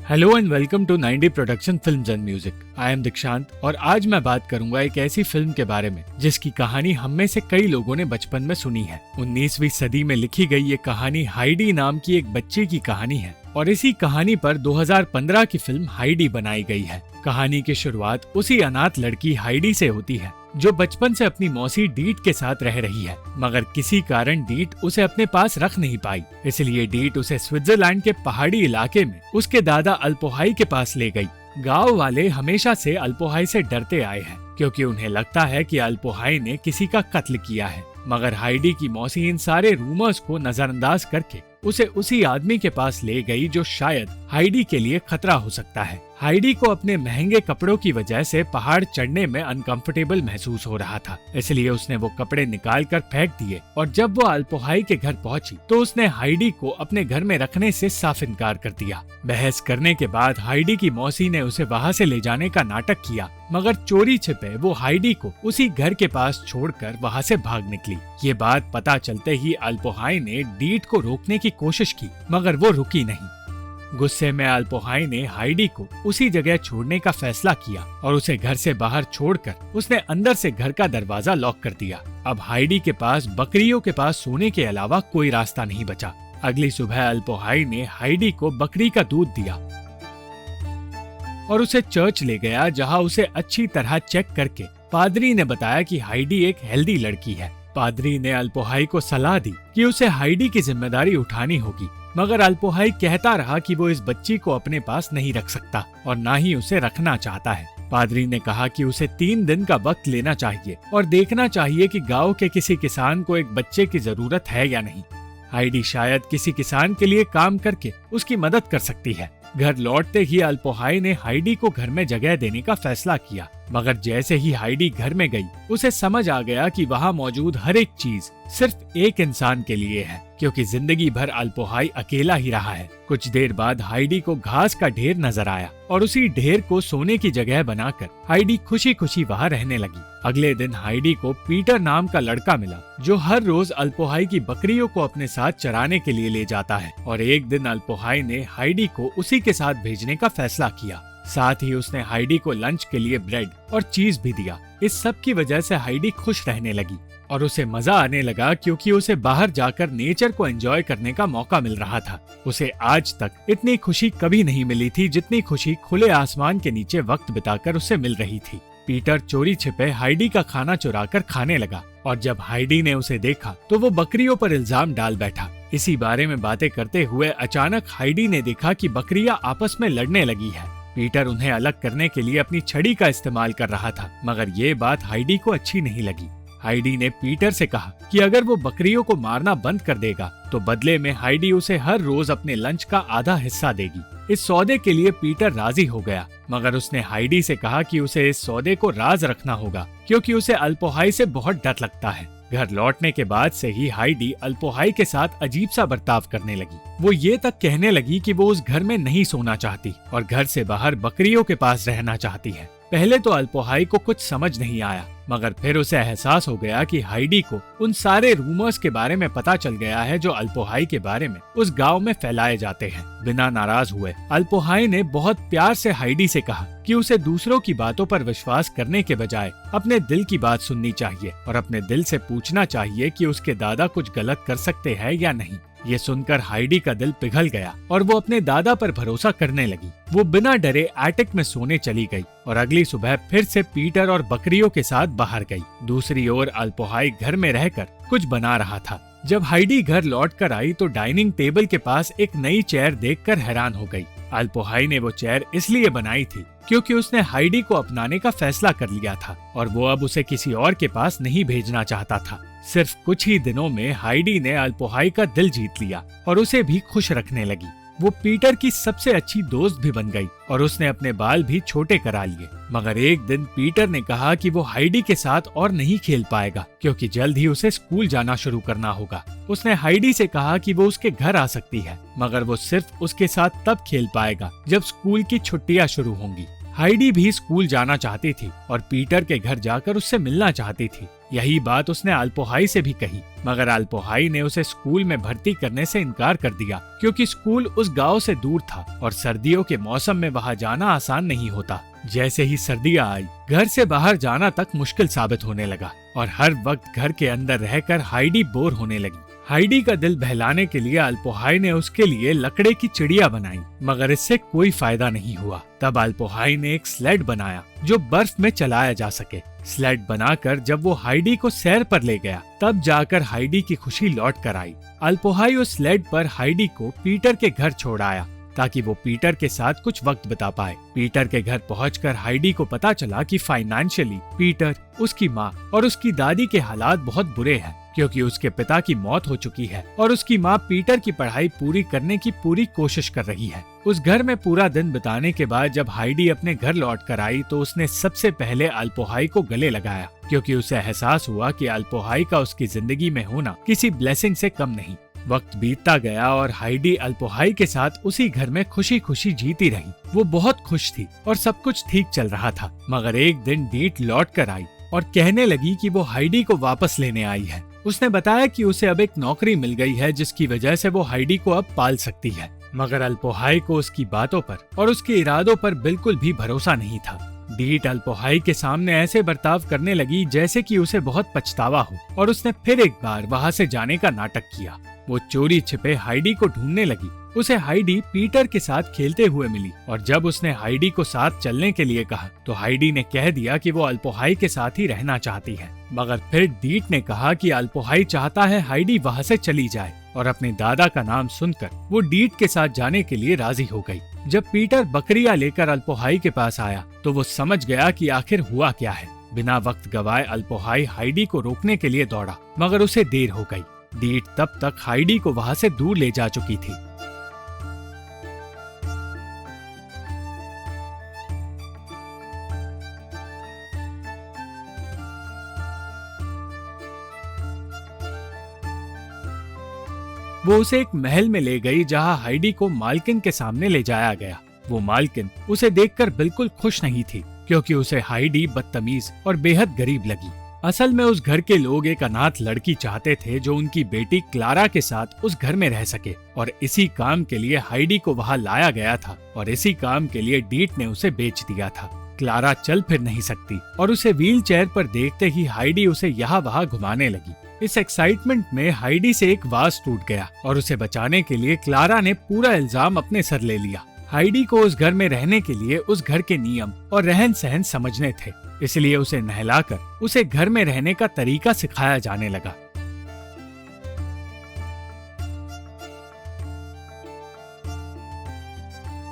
Hello and welcome to 90 production films and music. I am Dikshant और आज मैं बात करूंगा एक ऐसी फिल्म के बारे में जिसकी कहानी हम में से कई लोगों ने बचपन में सुनी है। 19वीं सदी में लिखी गई ये कहानी हाइडी नाम की एक बच्चे की कहानी है और इसी कहानी पर 2015 की फिल्म हाइडी बनाई गई है। कहानी की शुरुआत उसी अनाथ लड़की हाइडी से होती है जो बचपन से अपनी मौसी डीट के साथ रह रही है, मगर किसी कारण डीट उसे अपने पास रख नहीं पाई। इसलिए डीट उसे स्विट्जरलैंड के पहाड़ी इलाके में उसके दादा अल्पोहाई के पास ले गई। गांव वाले हमेशा से अल्पोहाई से डरते आए हैं क्योंकि उन्हें लगता है कि अल्पोहाई ने किसी का कत्ल किया है, मगर हाइडी की मौसी इन सारे रूमर्स को नजरअंदाज करके उसे उसी आदमी के पास ले गई जो शायद हाइडी के लिए खतरा हो सकता है। हाइडी को अपने महंगे कपड़ों की वजह से पहाड़ चढ़ने में अनकंफर्टेबल महसूस हो रहा था, इसलिए उसने वो कपड़े निकाल कर फेंक दिए और जब वो अल्पोहाई के घर पहुंची तो उसने हाइडी को अपने घर में रखने से साफ इनकार कर दिया। बहस करने के बाद हाइडी की मौसी ने उसे वहाँ से ले जाने का नाटक किया, मगर चोरी छिपे वो हाइडी को उसी घर के पास छोड़कर वहाँ से भाग निकली। ये बात पता चलते ही अल्पोहाई ने डीट को रोकने की कोशिश की, मगर वो रुकी नहीं। गुस्से में अल्पोहाई ने हाइडी को उसी जगह छोड़ने का फैसला किया और उसे घर से बाहर छोड़कर उसने अंदर से घर का दरवाजा लॉक कर दिया। अब हाइडी के पास बकरियों के पास सोने के अलावा कोई रास्ता नहीं बचा। अगली सुबह अल्पोहाई ने हाइडी को बकरी का दूध दिया और उसे चर्च ले गया, जहां उसे अच्छी तरह चेक करके पादरी ने बताया कि हाइडी एक हेल्दी लड़की है। पादरी ने अल्पोहाई को सलाह दी कि उसे हाइडी की जिम्मेदारी उठानी होगी, मगर अल्पोहाई कहता रहा कि वो इस बच्ची को अपने पास नहीं रख सकता और ना ही उसे रखना चाहता है। पादरी ने कहा कि उसे 3 दिन का वक्त लेना चाहिए और देखना चाहिए कि गांव के किसी किसान को एक बच्चे की जरूरत है या नहीं। हाइडी शायद किसी किसान के लिए काम करके उसकी मदद कर सकती है। घर लौटते ही अल्पोहाई ने हाइडी को घर में जगह देने का फैसला किया, मगर जैसे ही हाइडी घर में गई उसे समझ आ गया कि वहाँ मौजूद हर एक चीज सिर्फ एक इंसान के लिए है, क्योंकि जिंदगी भर अल्पोहाई अकेला ही रहा है। कुछ देर बाद हाइडी को घास का ढेर नजर आया और उसी ढेर को सोने की जगह बनाकर हाइडी खुशी खुशी वहाँ रहने लगी। अगले दिन हाइडी को पीटर नाम का लड़का मिला जो हर रोज अल्पोहाई की बकरियों को अपने साथ चराने के लिए ले जाता है और एक दिन अल्पोहाई ने हाइडी को उसी के साथ भेजने का फैसला किया। साथ ही उसने हाइडी को लंच के लिए ब्रेड और चीज भी दिया। इस सब की वजह से हाइडी खुश रहने लगी और उसे मजा आने लगा क्योंकि उसे बाहर जाकर नेचर को एंजॉय करने का मौका मिल रहा था। उसे आज तक इतनी खुशी कभी नहीं मिली थी जितनी खुशी खुले आसमान के नीचे वक्त बिताकर उसे मिल रही थी। पीटर चोरी छिपे हाइडी का खाना चुराकर खाने लगा और जब हाइडी ने उसे देखा तो वो बकरियों पर इल्जाम डाल बैठा। इसी बारे में बातें करते हुए अचानक हाइडी ने देखा कि बकरियां आपस में लड़ने लगी है। पीटर उन्हें अलग करने के लिए अपनी छड़ी का इस्तेमाल कर रहा था, मगर ये बात हाइडी को अच्छी नहीं लगी। हाइडी ने पीटर से कहा कि अगर वो बकरियों को मारना बंद कर देगा तो बदले में हाइडी उसे हर रोज अपने लंच का आधा हिस्सा देगी। इस सौदे के लिए पीटर राजी हो गया, मगर उसने हाइडी से कहा कि उसे इस सौदे को राज रखना होगा क्योंकि उसे अल्पोहाई से बहुत डर लगता है। घर लौटने के बाद से ही हाइडी अल्पोहाई के साथ अजीब सा बर्ताव करने लगी। वो ये तक कहने लगी कि वो उस घर में नहीं सोना चाहती और घर से बाहर बकरियों के पास रहना चाहती है। पहले तो अल्पोहाई को कुछ समझ नहीं आया, मगर फिर उसे एहसास हो गया कि हाइडी को उन सारे रूमर्स के बारे में पता चल गया है जो अल्पोहाई के बारे में उस गांव में फैलाए जाते हैं। बिना नाराज हुए अल्पोहाई ने बहुत प्यार से हाइडी से कहा कि उसे दूसरों की बातों पर विश्वास करने के बजाय अपने दिल की बात सुननी चाहिए और अपने दिल से पूछना चाहिए कि उसके दादा कुछ गलत कर सकते हैं या नहीं। ये सुनकर हाइडी का दिल पिघल गया और वो अपने दादा पर भरोसा करने लगी। वो बिना डरे एटिक में सोने चली गई और अगली सुबह फिर से पीटर और बकरियों के साथ बाहर गई। दूसरी ओर अल्पोहाई घर में रहकर कुछ बना रहा था। जब हाइडी घर लौटकर आई तो डाइनिंग टेबल के पास एक नई चेयर देखकर हैरान हो गई। अल्पोहाई ने वो चेयर इसलिए बनाई थी क्योंकि उसने हाइडी को अपनाने का फैसला कर लिया था और वो अब उसे किसी और के पास नहीं भेजना चाहता था। सिर्फ कुछ ही दिनों में हाइडी ने अल्पोहाई का दिल जीत लिया और उसे भी खुश रखने लगी। वो पीटर की सबसे अच्छी दोस्त भी बन गई और उसने अपने बाल भी छोटे करा लिए। मगर एक दिन पीटर ने कहा कि वो हाइडी के साथ और नहीं खेल पाएगा क्योंकि जल्द ही उसे स्कूल जाना शुरू करना होगा। उसने हाइडी से कहा कि वो उसके घर आ सकती है, मगर वो सिर्फ उसके साथ तब खेल पाएगा जब स्कूल की छुट्टियां शुरू होंगी। हाइडी भी स्कूल जाना चाहती थी और पीटर के घर जाकर उससे मिलना चाहती थी, यही बात उसने अल्पोहाई से भी कही, मगर अल्पोहाई ने उसे स्कूल में भर्ती करने से इनकार कर दिया क्योंकि स्कूल उस गांव से दूर था और सर्दियों के मौसम में वहां जाना आसान नहीं होता। जैसे ही सर्दियां आई, घर से बाहर जाना तक मुश्किल साबित होने लगा और हर वक्त घर के अंदर रहकर हाइडी बोर होने लगी। हाइडी का दिल बहलाने के लिए अल्पोहाई ने उसके लिए लकड़े की चिड़िया बनाई, मगर इससे कोई फायदा नहीं हुआ। तब अल्पोहाई ने एक स्लेड बनाया जो बर्फ में चलाया जा सके। स्लेड बनाकर जब वो हाइडी को सैर पर ले गया, तब जाकर हाइडी की खुशी लौट कर आई। अल्पोहाई उस स्लेड पर हाइडी को पीटर के घर छोड़ आया ताकि वो पीटर के साथ कुछ वक्त बिता पाए। पीटर के घर पहुंचकर हाइडी को पता चला कि फाइनेंशियली पीटर, उसकी माँ और उसकी दादी के हालात बहुत बुरे हैं क्योंकि उसके पिता की मौत हो चुकी है और उसकी माँ पीटर की पढ़ाई पूरी करने की पूरी कोशिश कर रही है। उस घर में पूरा दिन बिताने के बाद जब हाइडी अपने घर लौट कर आई तो उसने सबसे पहले अल्पोहाई को गले लगाया क्योंकि उसे एहसास हुआ कि अल्पोहाई का उसकी जिंदगी में होना किसी ब्लेसिंग से कम नहीं। वक्त बीतता गया और हाइडी अल्पोहाई के साथ उसी घर में खुशी खुशी जीती रही। वो बहुत खुश थी और सब कुछ ठीक चल रहा था, मगर एक दिन डीट लौट कर आई और कहने लगी कि वो हाइडी को वापस लेने आई है। उसने बताया कि उसे अब एक नौकरी मिल गई है जिसकी वजह से वो हाइडी को अब पाल सकती है, मगर अल्पोहाई को उसकी बातों पर और उसके इरादों पर बिल्कुल भी भरोसा नहीं था। डीट अल्पोहाई के सामने ऐसे बर्ताव करने लगी जैसे कि उसे बहुत पछतावा हो और उसने फिर एक बार वहाँ से जाने का नाटक किया। वो चोरी छिपे हाइडी को ढूंढने लगी। उसे हाइडी पीटर के साथ खेलते हुए मिली और जब उसने हाइडी को साथ चलने के लिए कहा तो हाइडी ने कह दिया कि वो अल्पोहाई के साथ ही रहना चाहती है, मगर फिर डीट ने कहा कि अल्पोहाई चाहता है हाइडी वहाँ से चली जाए और अपने दादा का नाम सुनकर वो डीट के साथ जाने के लिए राजी हो गई। जब पीटर बकरियां लेकर अल्पोहाई के पास आया तो वो समझ गया कि आखिर हुआ क्या है। बिना वक्त गवाए अल्पोहाई हाइडी को रोकने के लिए दौड़ा, मगर उसे देर हो गई। डीट तब तक हाइडी को वहाँ से दूर ले जा चुकी थी। वो उसे एक महल में ले गई जहाँ हाइडी को मालकिन के सामने ले जाया गया। वो मालकिन उसे देखकर बिल्कुल खुश नहीं थी क्योंकि उसे हाइडी बदतमीज और बेहद गरीब लगी। असल में उस घर के लोग एक अनाथ लड़की चाहते थे जो उनकी बेटी क्लारा के साथ उस घर में रह सके और इसी काम के लिए हाइडी को वहाँ लाया गया था और इसी काम के लिए डीट ने उसे बेच दिया था। क्लारा चल फिर नहीं सकती और उसे व्हील चेयर पर देखते ही हाइडी उसे यहाँ वहाँ घुमाने लगी। इस एक्साइटमेंट में हाइडी से एक वाज टूट गया और उसे बचाने के लिए क्लारा ने पूरा इल्जाम अपने सर ले लिया। हाइडी को उस घर में रहने के लिए उस घर के नियम और रहन सहन समझने थे, इसलिए उसे नहलाकर उसे घर में रहने का तरीका सिखाया जाने लगा।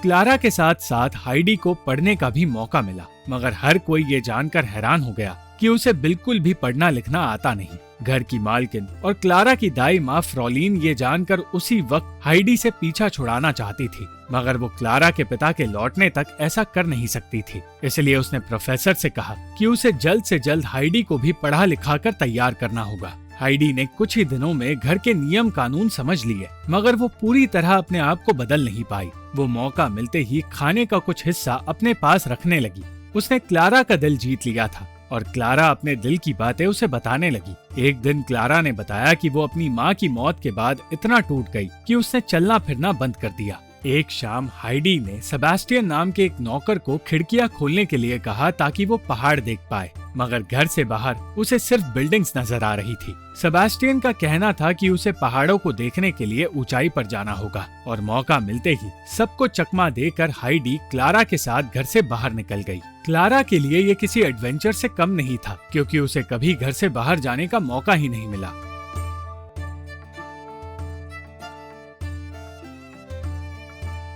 क्लारा के साथ साथ हाइडी को पढ़ने का भी मौका मिला, मगर हर कोई ये जानकर हैरान हो गया कि उसे बिल्कुल भी पढ़ना लिखना आता नहीं। घर की मालकिन और क्लारा की दाई माँ फ्रॉलीन ये जानकर उसी वक्त हाइडी से पीछा छुड़ाना चाहती थी, मगर वो क्लारा के पिता के लौटने तक ऐसा कर नहीं सकती थी। इसलिए उसने प्रोफेसर से कहा कि उसे जल्द से जल्द हाइडी को भी पढ़ा लिखा कर तैयार करना होगा। हाइडी ने कुछ ही दिनों में घर के नियम कानून समझ लिए, मगर वो पूरी तरह अपने आप को बदल नहीं पाई। वो मौका मिलते ही खाने का कुछ हिस्सा अपने पास रखने लगी। उसने क्लारा का दिल जीत लिया था और क्लारा अपने दिल की बातें उसे बताने लगी। एक दिन क्लारा ने बताया कि वो अपनी माँ की मौत के बाद इतना टूट गई कि उसने चलना फिरना बंद कर दिया। एक शाम हाइडी ने सेबास्टियन नाम के एक नौकर को खिड़कियां खोलने के लिए कहा ताकि वो पहाड़ देख पाए, मगर घर से बाहर उसे सिर्फ बिल्डिंग्स नजर आ रही थी। सेबास्टियन का कहना था कि उसे पहाड़ों को देखने के लिए ऊंचाई पर जाना होगा और मौका मिलते ही सबको चकमा देकर हाइडी क्लारा के साथ घर से बाहर निकल गई। क्लारा के लिए ये किसी एडवेंचर से कम नहीं था क्योंकि उसे कभी घर से बाहर जाने का मौका ही नहीं मिला।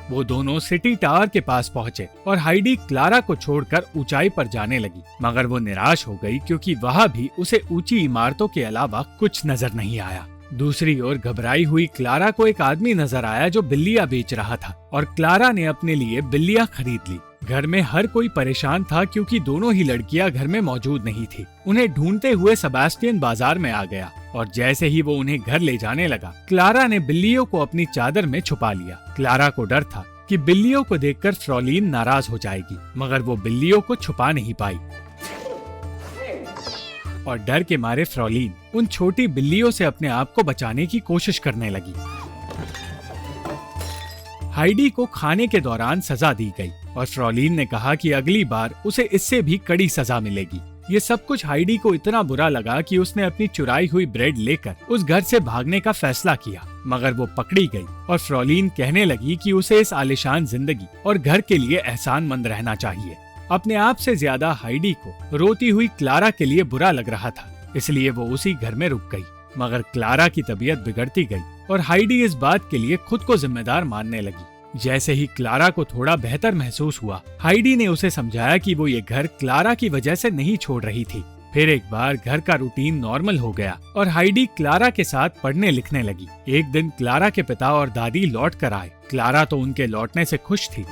वो दोनों सिटी टावर के पास पहुंचे और हाइडी क्लारा को छोड़कर ऊंचाई पर जाने लगी, मगर वो निराश हो गई क्योंकि वहां भी उसे ऊंची इमारतों के अलावा कुछ नजर नहीं आया। दूसरी ओर घबराई हुई क्लारा को एक आदमी नजर आया जो बिल्लियां बेच रहा था और क्लारा ने अपने लिए बिल्लियां खरीद ली। घर में हर कोई परेशान था क्योंकि दोनों ही लड़कियां घर में मौजूद नहीं थी। उन्हें ढूंढते हुए सेबास्टियन बाजार में आ गया और जैसे ही वो उन्हें घर ले जाने लगा, क्लारा ने बिल्लियों को अपनी चादर में छुपा लिया। क्लारा को डर था कि बिल्लियों को देखकर फ्रॉलीन नाराज हो जाएगी, मगर वो बिल्लियों को छुपा नहीं पाई और डर के मारे फ्रॉलीन उन छोटी बिल्लियों से अपने आप को बचाने की कोशिश करने लगी। हाइडी को खाने के दौरान सजा दी गई और फ्रॉलीन ने कहा कि अगली बार उसे इससे भी कड़ी सजा मिलेगी। ये सब कुछ हाइडी को इतना बुरा लगा कि उसने अपनी चुराई हुई ब्रेड लेकर उस घर से भागने का फैसला किया, मगर वो पकड़ी गई और फ्रॉलीन कहने लगी कि उसे इस आलीशान जिंदगी और घर के लिए एहसानमंद रहना चाहिए। अपने आप से ज्यादा हाइडी को रोती हुई क्लारा के लिए बुरा लग रहा था, इसलिए वो उसी घर में रुक गई। मगर क्लारा की तबीयत बिगड़ती गई और हाइडी इस बात के लिए खुद को जिम्मेदार मानने लगी। जैसे ही क्लारा को थोड़ा बेहतर महसूस हुआ, हाइडी ने उसे समझाया कि वो ये घर क्लारा की वजह से नहीं छोड़ रही थी। फिर एक बार घर का रूटीन नॉर्मल हो गया और हाइडी क्लारा के साथ पढ़ने लिखने लगी। एक दिन क्लारा के पिता और दादी लौट कर आए। क्लारा तो उनके लौटने से खुश थी,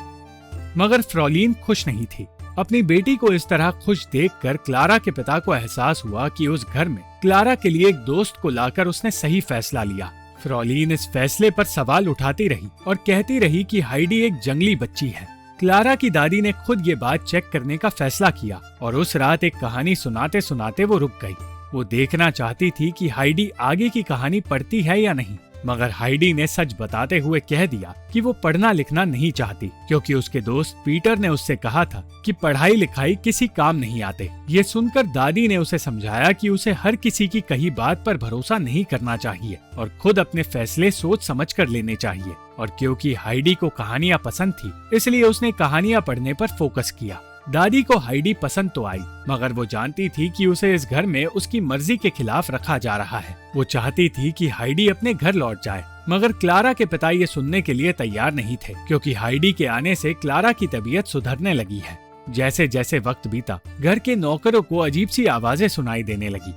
मगर फ्रॉलीन खुश नहीं थी। अपनी बेटी को इस तरह खुश देखकर क्लारा के पिता को एहसास हुआ कि उस घर में क्लारा के लिए एक दोस्त को लाकर उसने सही फैसला लिया। फ्रॉलीन इस फैसले पर सवाल उठाती रही और कहती रही कि हाइडी एक जंगली बच्ची है। क्लारा की दादी ने खुद ये बात चेक करने का फैसला किया और उस रात एक कहानी सुनाते सुनाते वो रुक गई। वो देखना चाहती थी कि हाइडी आगे की कहानी पढ़ती है या नहीं, मगर हाइडी ने सच बताते हुए कह दिया कि वो पढ़ना लिखना नहीं चाहती, क्योंकि उसके दोस्त पीटर ने उससे कहा था कि पढ़ाई लिखाई किसी काम नहीं आते। ये सुनकर दादी ने उसे समझाया कि उसे हर किसी की कही बात पर भरोसा नहीं करना चाहिए और खुद अपने फैसले सोच समझ कर लेने चाहिए। और क्योंकि हाइडी को कहानियां पसंद थी, इसलिए उसने कहानियां पढ़ने पर फोकस किया। दादी को हाइडी पसंद तो आई, मगर वो जानती थी कि उसे इस घर में उसकी मर्जी के खिलाफ रखा जा रहा है। वो चाहती थी कि हाइडी अपने घर लौट जाए, मगर क्लारा के पिता ये सुनने के लिए तैयार नहीं थे, क्योंकि हाइडी के आने से क्लारा की तबीयत सुधरने लगी है। जैसे जैसे वक्त बीता, घर के नौकरों को अजीब सी आवाजें सुनाई देने लगी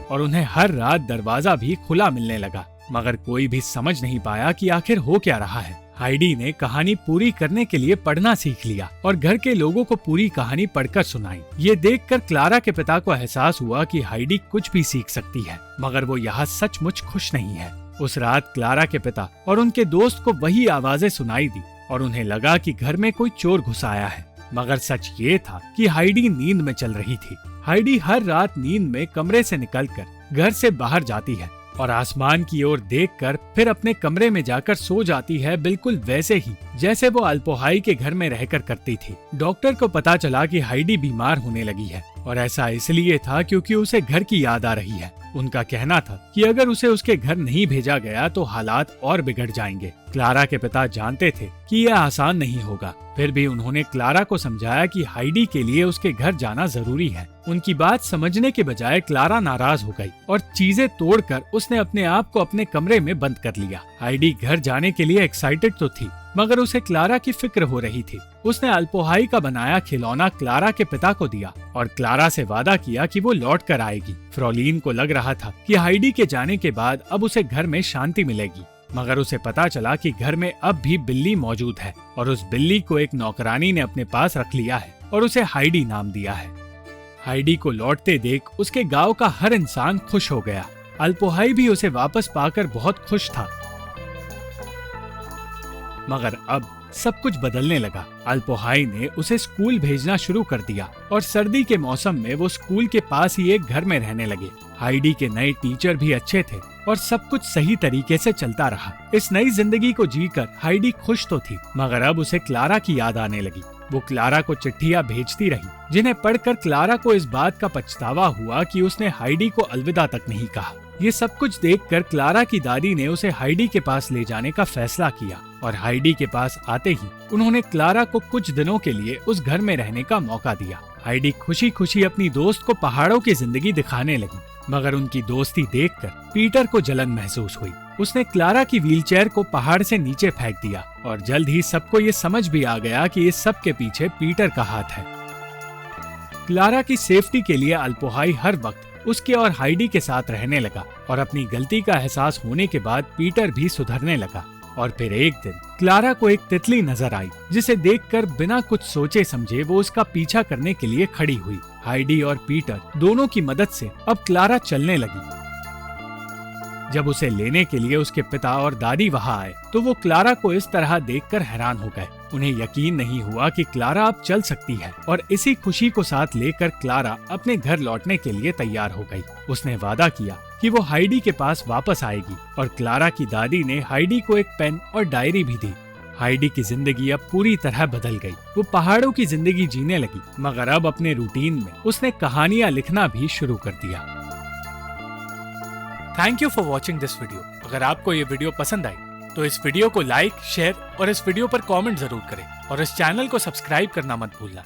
और उन्हें हर रात दरवाजा भी खुला मिलने लगा, मगर कोई भी समझ नहीं पाया कि आखिर हो क्या रहा है। हाइडी ने कहानी पूरी करने के लिए पढ़ना सीख लिया और घर के लोगों को पूरी कहानी पढ़कर सुनाई। ये देखकर क्लारा के पिता को एहसास हुआ कि हाइडी कुछ भी सीख सकती है, मगर वो यहाँ सचमुच खुश नहीं है। उस रात क्लारा के पिता और उनके दोस्त को वही आवाजें सुनाई दी और उन्हें लगा कि घर में कोई चोर घुस आया है, मगर सच ये था कि हाइडी नींद में चल रही थी। हाइडी हर रात नींद में कमरे से निकलकर घर से बाहर जाती है और आसमान की ओर देखकर फिर अपने कमरे में जाकर सो जाती है, बिल्कुल वैसे ही जैसे वो अल्पोहाई के घर में रहकर करती थी। डॉक्टर को पता चला कि हाइडी बीमार होने लगी है और ऐसा इसलिए था क्योंकि उसे घर की याद आ रही है। उनका कहना था कि अगर उसे उसके घर नहीं भेजा गया तो हालात और बिगड़ जाएंगे। क्लारा के पिता जानते थे कि यह आसान नहीं होगा, फिर भी उन्होंने क्लारा को समझाया कि हाइडी के लिए उसके घर जाना जरूरी है। उनकी बात समझने के बजाय क्लारा नाराज हो गई और चीजें तोड़कर उसने अपने आप को अपने कमरे में बंद कर लिया। हाइडी घर जाने के लिए एक्साइटेड तो थी, मगर उसे क्लारा की फिक्र हो रही थी। उसने अल्पोहाई का बनाया खिलौना क्लारा के पिता को दिया और क्लारा से वादा किया कि वो लौट कर आएगी। फ्रॉलीन को लग रहा था कि हाइडी के जाने के बाद अब उसे घर में शांति मिलेगी, मगर उसे पता चला कि घर में अब भी बिल्ली मौजूद है और उस बिल्ली को एक नौकरानी ने अपने पास रख लिया है और उसे हाइडी नाम दिया है। हाइडी को लौटते देख उसके गांव का हर इंसान खुश हो गया। अल्पोहाई भी उसे वापस पाकर बहुत खुश था, मगर अब सब कुछ बदलने लगा। अल्पोहाई ने उसे स्कूल भेजना शुरू कर दिया और सर्दी के मौसम में वो स्कूल के पास ही एक घर में रहने लगे। हाइडी के नए टीचर भी अच्छे थे और सब कुछ सही तरीके से चलता रहा। इस नई जिंदगी को जीकर हाइडी खुश तो थी, मगर अब उसे क्लारा की याद आने लगी। वो क्लारा को चिट्ठियां भेजती रही, जिन्हें पढ़कर क्लारा को इस बात का पछतावा हुआ कि उसने हाइडी को अलविदा तक नहीं कहा। ये सब कुछ देखकर क्लारा की दादी ने उसे हाइडी के पास ले जाने का फैसला किया और हाइडी के पास आते ही उन्होंने क्लारा को कुछ दिनों के लिए उस घर में रहने का मौका दिया। हाइडी खुशी खुशी अपनी दोस्त को पहाड़ों की जिंदगी दिखाने लगी, मगर उनकी दोस्ती देखकर पीटर को जलन महसूस हुई। उसने क्लारा की व्हीलचेयर को पहाड़ से नीचे फेंक दिया और जल्द ही सबको ये समझ भी आ गया कि इस सब के पीछे पीटर का हाथ है। क्लारा की सेफ्टी के लिए अल्पोहाई हर वक्त उसके और हाइडी के साथ रहने लगा और अपनी गलती का एहसास होने के बाद पीटर भी सुधरने लगा। और फिर एक दिन क्लारा को एक तितली नजर आई, जिसे देखकर बिना कुछ सोचे समझे वो उसका पीछा करने के लिए खड़ी हुई। हाइडी और पीटर दोनों की मदद से अब क्लारा चलने लगी। जब उसे लेने के लिए उसके पिता और दादी वहाँ आए तो वो क्लारा को इस तरह देखकर हैरान हो गए। उन्हें यकीन नहीं हुआ कि क्लारा अब चल सकती है और इसी खुशी को साथ लेकर क्लारा अपने घर लौटने के लिए तैयार हो गई। उसने वादा किया कि वो हाइडी के पास वापस आएगी और क्लारा की दादी ने हाइडी को एक पेन और डायरी भी दी। हाइडी की जिंदगी अब पूरी तरह बदल गई। वो पहाड़ों की जिंदगी जीने लगी, मगर अब अपने रूटीन में उसने कहानियां लिखना भी शुरू कर दिया। Thank you for watching this video. अगर आपको ये वीडियो पसंद आई तो इस वीडियो को लाइक, शेयर और इस वीडियो पर कमेंट जरूर करें और इस चैनल को सब्सक्राइब करना मत भूलना।